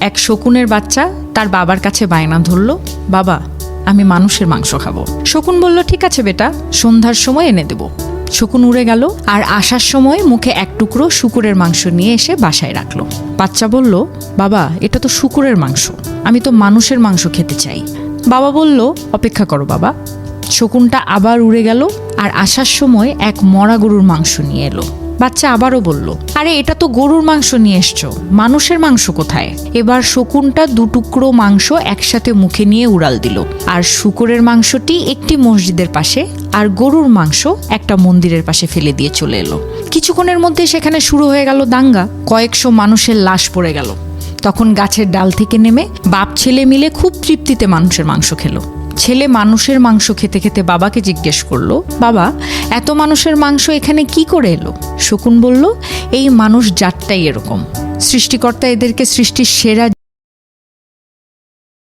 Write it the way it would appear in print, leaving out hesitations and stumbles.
এক শকুনের বাচ্চা তার বাবার কাছে বায়না ধরল, বাবা আমি মানুষের মাংস খাবো। শকুন বলল, ঠিক আছে বেটা, সন্ধ্যার সময় এনে দেব। শকুন উড়ে গেল আর আসার সময় মুখে এক টুকরো শূকরের মাংস নিয়ে এসে বাসায় রাখলো। বাচ্চা বলল, বাবা এটা তো শূকরের মাংস, আমি তো মানুষের মাংস খেতে চাই। বাবা বলল, অপেক্ষা করো বাবা। শকুনটা আবার উড়ে গেল আর আসার সময় এক মরা গরুর মাংস নিয়ে এলো। বাচ্চা আবারও বলল, আরে এটা তো গরুর মাংস নিয়ে এসছো, মানুষের মাংস কোথায়? এবার শকুনটা দুটুকরো মাংস একসাথে মুখে নিয়ে উড়াল দিল, আর শূকরের মাংসটি একটি মসজিদের পাশে আর গরুর মাংস একটা মন্দিরের পাশে ফেলে দিয়ে চলে এলো। কিছুক্ষণের মধ্যে সেখানে শুরু হয়ে গেল দাঙ্গা, কয়েকশো মানুষের লাশ পড়ে গেল। তখন গাছের ডাল থেকে নেমে বাপ ছেলে মিলে খুব তৃপ্তিতে মানুষের মাংস খেলো। ছেলে মানুষের মাংস খেতে খেতে বাবাকে জিজ্ঞেস করলো, বাবা এত মানুষের মাংস এখানে কি করে এলো? শকুন বলল, এই মানুষ জাতটাই এরকম, সৃষ্টিকর্তা এদেরকে সৃষ্টির সেরা